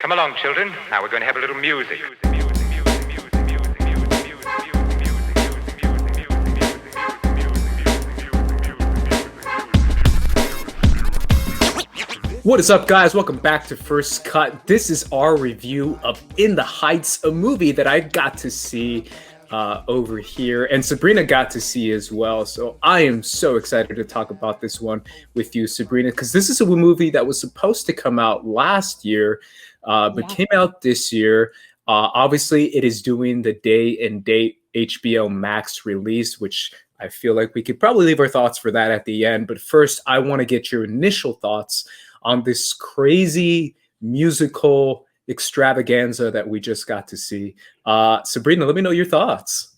Come along, children. Now we're going to have a little music. What is up, guys? Welcome back to First Cut. This is our review of In the Heights, a movie that I got to see over here, and Sabrina got to see as well. So I am so excited to talk about this one with you, Sabrina, because this is a movie that was supposed to come out last year, but came out this year. Obviously, it is doing the day and date HBO Max release, which I feel like we could probably leave our thoughts for that at the end. But first, I want to get your initial thoughts on this crazy musical extravaganza that we just got to see. Sabrina, let me know your thoughts.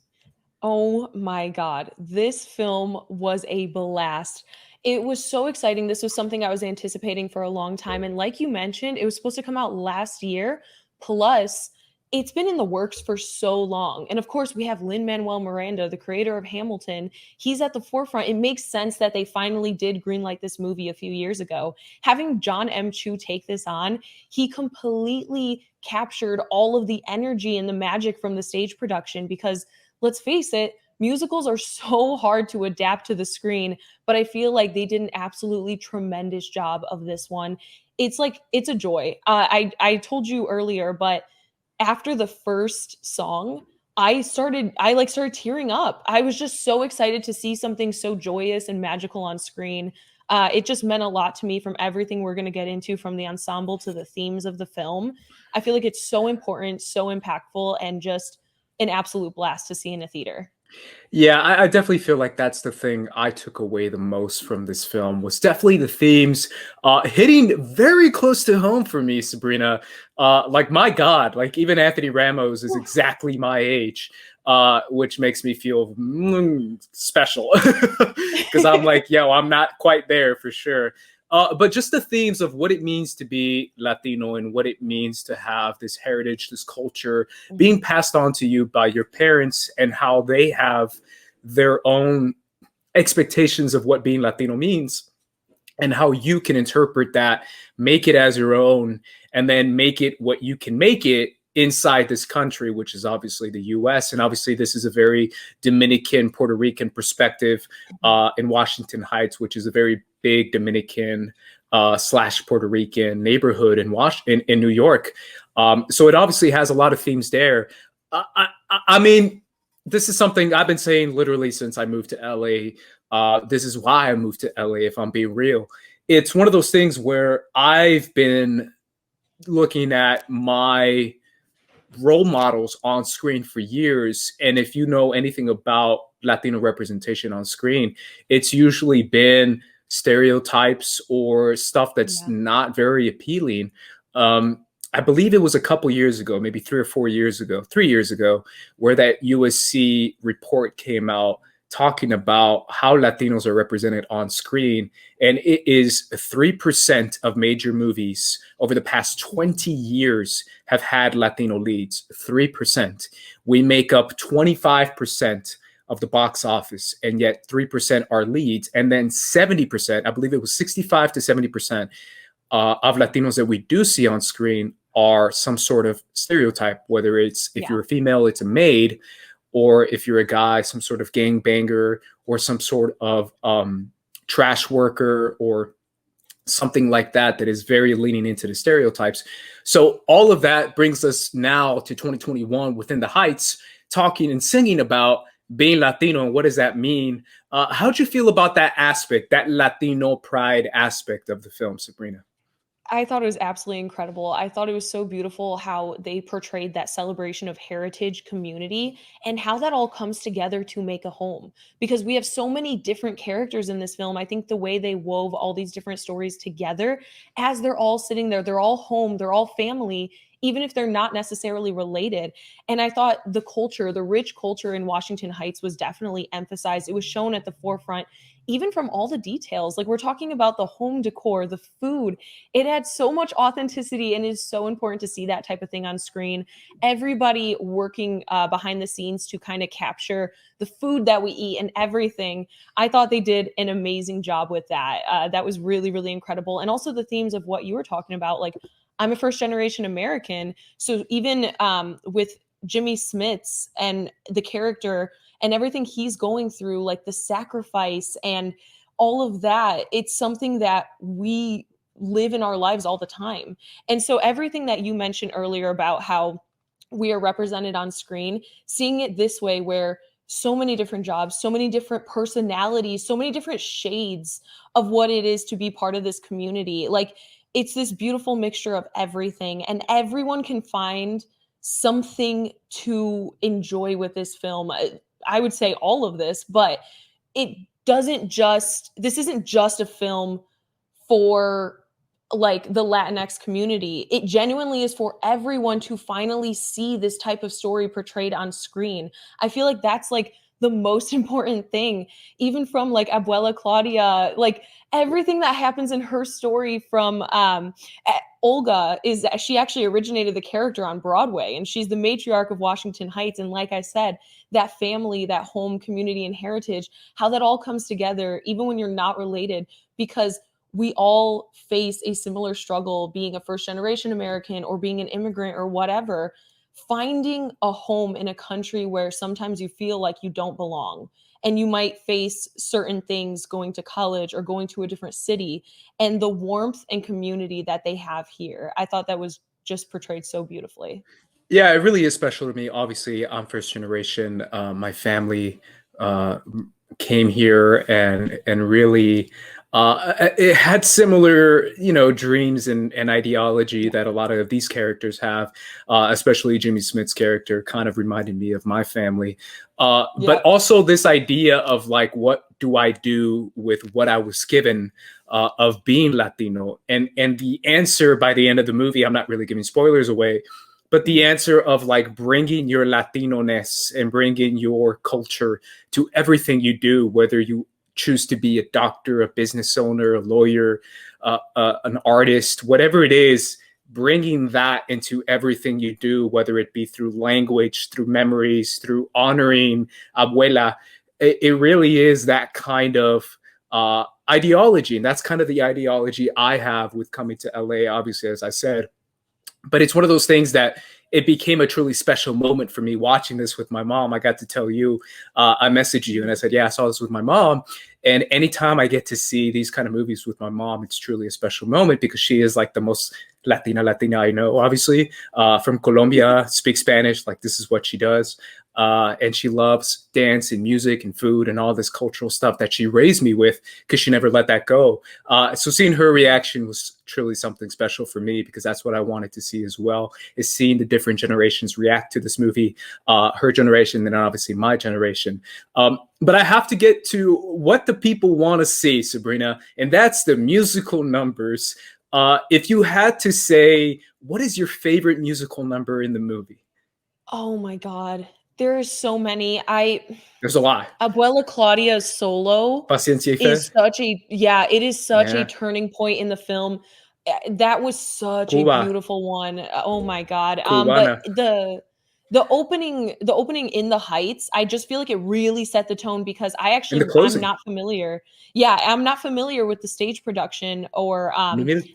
Oh my God, this film was a blast. It was so exciting. This was something I was anticipating for a long time. And like you mentioned, it was supposed to come out last year. Plus, it's been in the works for so long. And of course, we have Lin-Manuel Miranda, the creator of Hamilton. He's at the forefront. It makes sense that they finally did greenlight this movie a few years ago. Having Jon M take this on, he completely captured all of the energy and the magic from the stage production because let's face it, musicals are so hard to adapt to the screen, but I feel like they did an absolutely tremendous job of this one. It's a joy. I told you earlier, but after the first song, I started tearing up. I was just so excited to see something so joyous and magical on screen. It just meant a lot to me, from everything we're going to get into, from the ensemble to the themes of the film. I feel like it's so important, so impactful, and just an absolute blast to see in a theater. Yeah, I definitely feel like that's the thing I took away the most from this film, was definitely the themes hitting very close to home for me, Sabrina. Like, my God, like even Anthony Ramos is exactly my age, which makes me feel special because I'm like, yo, I'm not quite there for sure. But just the themes of what it means to be Latino and what it means to have this heritage, this culture being passed on to you by your parents, and how they have their own expectations of what being Latino means, and how you can interpret that, make it as your own, and then make it what you can make it inside this country, which is obviously the US. And obviously this is a very Dominican, Puerto Rican perspective in Washington Heights, which is a very big Dominican / Puerto Rican neighborhood in New York. So it obviously has a lot of themes there. I mean, this is something I've been saying literally since I moved to LA. This is why I moved to LA, if I'm being real. It's one of those things where I've been looking at my role models on screen for years. And if you know anything about Latino representation on screen, it's usually been stereotypes or stuff that's not very appealing. I believe it was a couple years ago, maybe 3 years ago, where that USC report came out talking about how Latinos are represented on screen. And it is 3% of major movies over the past 20 years have had Latino leads. 3%. We make up 25% of the box office, and yet 3% are leads. And then 70%, I believe it was 65 to 70% of Latinos that we do see on screen are some sort of stereotype, whether it's, if you're a female, it's a maid, or if you're a guy, some sort of gangbanger, or some sort of trash worker, or something like that, that is very leaning into the stereotypes. So all of that brings us now to 2021 within the Heights, talking and singing about being Latino and what does that mean. How'd you feel about that aspect, that Latino pride aspect of the film, Sabrina? I thought it was absolutely incredible. I thought it was so beautiful how they portrayed that celebration of heritage, community, and how that all comes together to make a home. Because we have so many different characters in this film. I think the way they wove all these different stories together, as they're all sitting there, they're all home, they're all family, even if they're not necessarily related. And I thought the culture, the rich culture in Washington Heights, was definitely emphasized. It was shown at the forefront, even from all the details. Like, we're talking about the home decor, the food. It had so much authenticity, and is so important to see that type of thing on screen. Everybody working behind the scenes to kind of capture the food that we eat and everything. I thought they did an amazing job with that. That was really, really incredible. And also the themes of what you were talking about, like I'm a first generation American. So even with Jimmy Smits and the character and everything he's going through, like the sacrifice and all of that, it's something that we live in our lives all the time. And so everything that you mentioned earlier about how we are represented on screen, seeing it this way where so many different jobs, so many different personalities, so many different shades of what it is to be part of this community. Like it's this beautiful mixture of everything, and everyone can find something to enjoy with this film. I would say all of this, but it doesn't just, this isn't just a film for like the Latinx community. It genuinely is for everyone to finally see this type of story portrayed on screen. I feel like that's like the most important thing, even from like Abuela Claudia, like everything that happens in her story from Olga is that she actually originated the character on Broadway, and she's the matriarch of Washington Heights. And like I said, that family, that home, community, and heritage, how that all comes together, even when you're not related, because we all face a similar struggle being a first generation American or being an immigrant or whatever, finding a home in a country where sometimes you feel like you don't belong, and you might face certain things going to college or going to a different city, and the warmth and community that they have here. I thought that was just portrayed so beautifully. Yeah, it really is special to me. Obviously, I'm first generation. My family came here and really it had similar, dreams and ideology that a lot of these characters have, especially Jimmy Smith's character kind of reminded me of my family. But also this idea of like, what do I do with what I was given of being Latino? And the answer by the end of the movie, I'm not really giving spoilers away, but the answer of like bringing your Latino-ness and bringing your culture to everything you do, whether you choose to be a doctor, a business owner, a lawyer, an artist, whatever it is, bringing that into everything you do, whether it be through language, through memories, through honoring Abuela, it really is that kind of ideology. And that's kind of the ideology I have with coming to LA, obviously, as I said. But it's one of those things that it became a truly special moment for me watching this with my mom. I got to tell you, I messaged you and I said, yeah, I saw this with my mom. And anytime I get to see these kind of movies with my mom, it's truly a special moment because she is like the most Latina I know, obviously, from Colombia, speaks Spanish, like this is what she does. And she loves dance and music and food and all this cultural stuff that she raised me with because she never let that go. So seeing her reaction was truly something special for me because that's what I wanted to see as well, is seeing the different generations react to this movie, her generation, and then obviously my generation. But I have to get to what the people want to see, Sabrina, and that's the musical numbers. If you had to say, what is your favorite musical number in the movie? Oh my God. There's so many. There's a lot. Abuela Claudia's solo Paciencia y Fe. is such a, yeah, it is such Yeah. a turning point in the film. That was such Cuba. a beautiful one. Oh my God. Cubana. But the opening in the Heights, I just feel like it really set the tone because And the I'm closing. not familiar. Yeah, I'm not familiar with the stage production or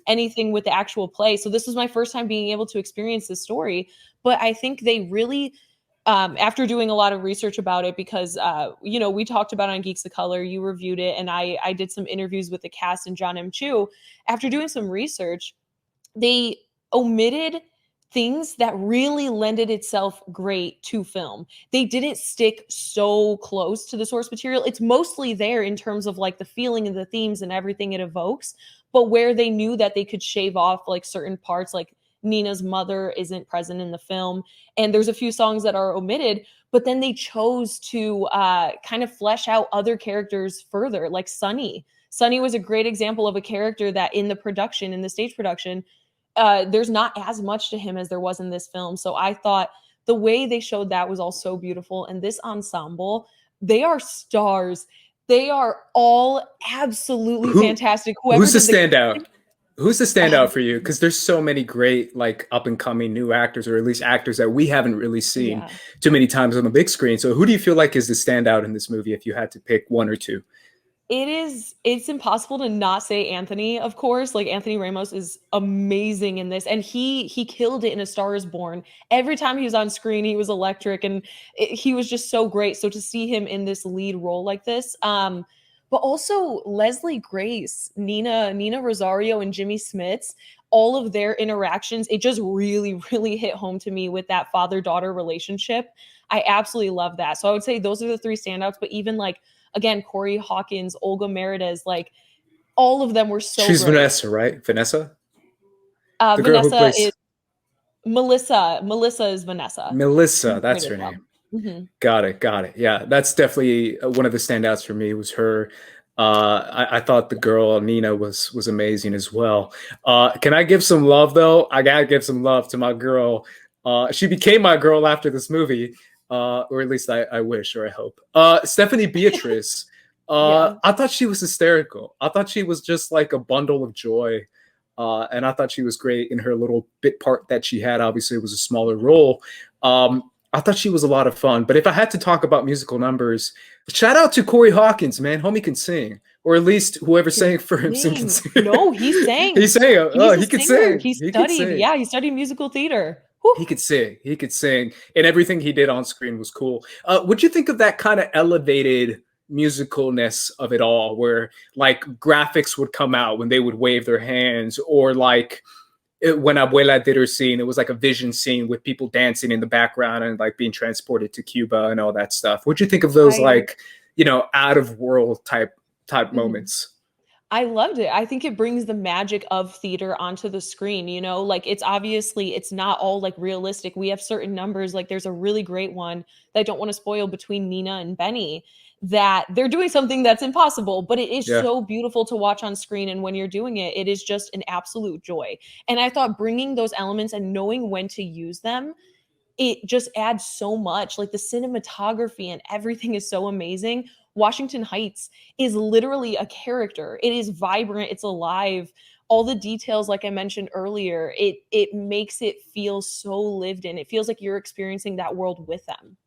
anything with the actual play. So this was my first time being able to experience this story. But I think they really, after doing a lot of research about it, because we talked about it on Geeks of Color, you reviewed it, and I did some interviews with the cast and Jon M. After doing some research, they omitted things that really lended itself great to film. They didn't stick so close to the source material. It's mostly there in terms of like the feeling and the themes and everything it evokes, but where they knew that they could shave off like certain parts, like Nina's mother isn't present in the film, and there's a few songs that are omitted, but then they chose to kind of flesh out other characters further, like Sunny. Sunny was a great example of a character that in the stage production, there's not as much to him as there was in this film. So I thought the way they showed that was all so beautiful. And this ensemble, they are stars. They are all absolutely fantastic. Who's the standout? Who's the standout for you? Because there's so many great, like, up and coming new actors, or at least actors that we haven't really seen too many times on the big screen. So who do you feel like is the standout in this movie if you had to pick one or two? It's impossible to not say Anthony, of course. Like Anthony Ramos is amazing in this, and he killed it in A Star Is Born. Every time he was on screen, he was electric, and he was just so great. So to see him in this lead role like this, but also Leslie Grace, Nina Rosario, and Jimmy Smits, all of their interactions, it just really, really hit home to me with that father-daughter relationship. I absolutely love that. So I would say those are the three standouts, but even like, again, Corey Hawkins, Olga Merediz, like all of them were so She's great. Vanessa, right? Vanessa? The girl who Vanessa plays is Melissa. Melissa is Vanessa. Melissa, She's that's great her as well. name. Mhm. Got it. Yeah, that's definitely one of the standouts for me was her. I thought the girl Nina was amazing as well. Can I give some love though? I gotta give some love to my girl. She became my girl after this movie, or at least I wish or I hope. Stephanie Beatriz. Yeah. I thought she was hysterical. I thought she was just like a bundle of joy. And I thought she was great in her little bit part that she had. Obviously, it was a smaller role. I thought she was a lot of fun. But if I had to talk about musical numbers, shout out to Corey Hawkins, man. Homie can sing. Or at least whoever sang for him can sing. No, he sang. He sang. He's He a could singer. sing. He studied. Yeah, he studied musical theater. Whew. He could sing. He could sing. And everything he did on screen was cool. What'd you think of that kind of elevated musicalness of it all, where like graphics would come out when they would wave their hands, or like when Abuela did her scene, it was like a vision scene with people dancing in the background and like being transported to Cuba and all that stuff. What'd you think of those like, out of world type moments? I loved it. I think it brings the magic of theater onto the screen, like it's obviously it's not all like realistic. We have certain numbers, like there's a really great one that I don't want to spoil between Nina and Benny, that they're doing something that's impossible, but it is so beautiful to watch on screen. And when you're doing it, it is just an absolute joy. And I thought bringing those elements and knowing when to use them, it just adds so much. Like the cinematography and everything is so amazing. Washington Heights is literally a character. It is vibrant, it's alive. All the details, like I mentioned earlier, it makes it feel so lived in. It feels like you're experiencing that world with them.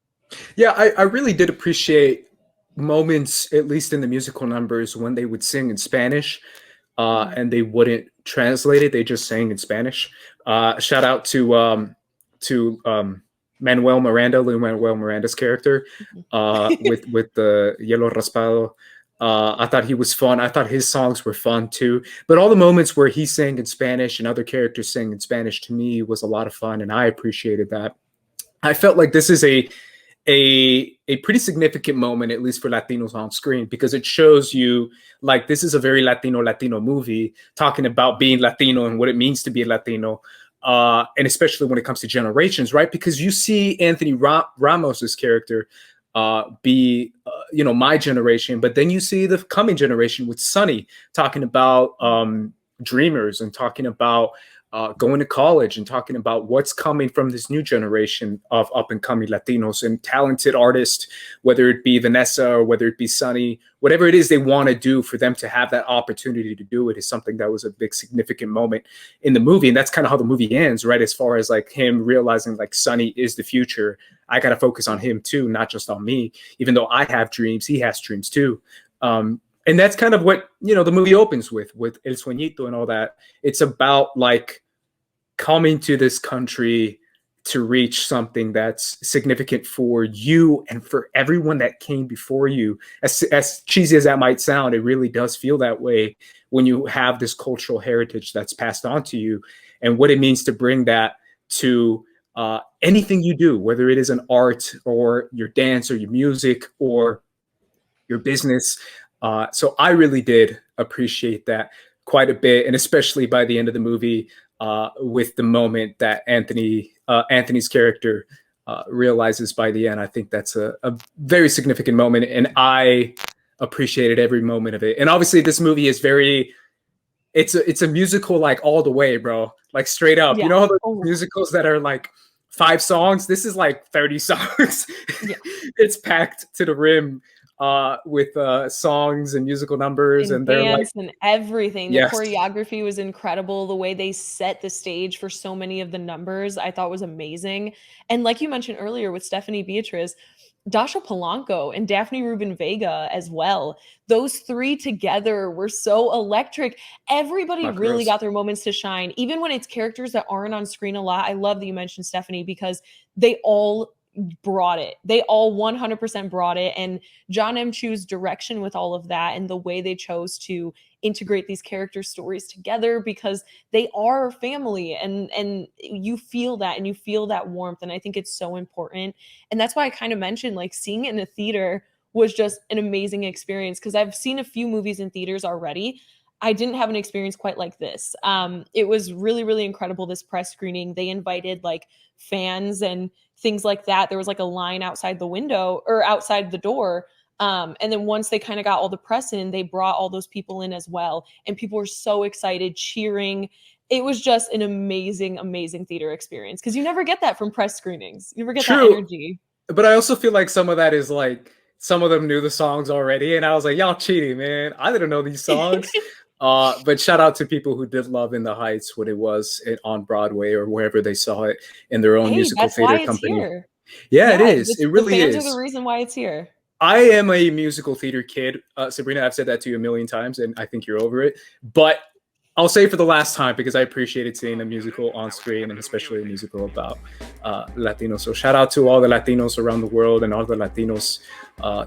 Yeah, I really did appreciate moments, at least in the musical numbers, when they would sing in Spanish and they wouldn't translate it. They just sang in Spanish. Shout out to Lin-Manuel Miranda's character with the Yellow Raspado. I thought he was fun. I thought his songs were fun too. But all the moments where he sang in Spanish and other characters sang in Spanish, to me was a lot of fun, and I appreciated that. I felt like this is a pretty significant moment, at least for Latinos on screen, because it shows you like this is a very Latino movie talking about being Latino and what it means to be a Latino. And especially when it comes to generations, right? Because you see Anthony Ramos's character be, my generation, but then you see the coming generation with Sonny talking about dreamers and talking about going to college and talking about what's coming from this new generation of up and coming Latinos and talented artists, whether it be Vanessa or whether it be Sonny, whatever it is they want to do, for them to have that opportunity to do it is something that was a big significant moment in the movie. And that's kind of how the movie ends, right? As far as like him realizing like Sonny is the future. I got to focus on him too, not just on me. Even though I have dreams, he has dreams too. And that's kind of what, the movie opens with El Sueñito and all that. It's about like coming to this country to reach something that's significant for you and for everyone that came before you. As cheesy as that might sound, it really does feel that way when you have this cultural heritage that's passed on to you, and what it means to bring that to anything you do, whether it is an art or your dance or your music or your business. So I really did appreciate that quite a bit, and especially by the end of the movie, with the moment that Anthony's character realizes by the end. I think that's a very significant moment, and I appreciated every moment of it. And obviously, this movie is it's a musical like all the way, bro. Like straight up. Yeah. You know how the musicals that are like 5 songs? This is like 30 songs. Yeah. It's packed to the rim. with songs and musical numbers, And and they're like, dance and everything. The yes, choreography was incredible. The way they set the stage for so many of the numbers, I thought was amazing. And like you mentioned earlier with Stephanie Beatriz, Dasha Polanco and Daphne Rubin Vega as well. Those three together were so electric. Everybody not really gross. got their moments to shine, even when it's characters that aren't on screen a lot. I love that you mentioned Stephanie because they all brought it. They all 100% brought it. And Jon M chose direction with all of that and the way they chose to integrate these character stories together because they are family and you feel that and you feel that warmth. And I think it's so important. And that's why I kind of mentioned like seeing it in a theater was just an amazing experience because I've seen a few movies in theaters already. I didn't have an experience quite like this. It was really, really incredible, this press screening. They invited like fans and things like that. There was like a line outside the window or outside the door. And then once they kind of got all the press in, they brought all those people in as well. And people were so excited, cheering. It was just an amazing, amazing theater experience because you never get that from press screenings. You never get that energy. But I also feel like some of that is like some of them knew the songs already, and I was like, y'all cheating, man. I didn't know these songs. But shout out to people who did love In the Heights when it was on Broadway or wherever they saw it in their own musical theater company. Here. Yeah, it is. It really the fans is. Are the reason why it's here. I am a musical theater kid. Sabrina, I've said that to you a million times, and I think you're over it. But I'll say for the last time because I appreciated seeing a musical on screen and especially a musical about Latinos. So shout out to all the Latinos around the world and all the Latinos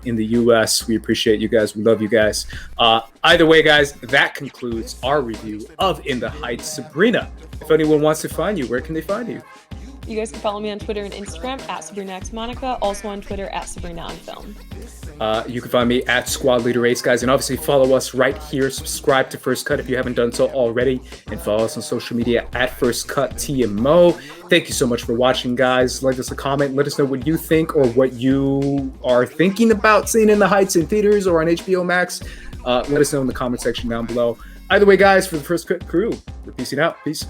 in the US. We appreciate you guys. We love you guys. Either way, guys, that concludes our review of In the Heights. Sabrina, if anyone wants to find you, where can they find you? You guys can follow me on Twitter and Instagram at SabrinaXMonica, also on Twitter at Sabrina on Film. You can find me at Squad Leader Ace, guys, and obviously follow us right here. Subscribe to First Cut if you haven't done so already, and follow us on social media at First Cut TMO. Thank you so much for watching, guys. Leave us a comment. Let us know what you think or what you are thinking about seeing In the Heights in theaters or on HBO Max. Let us know in the comment section down below. Either way, guys, for the First Cut crew, we're peacing out. Peace.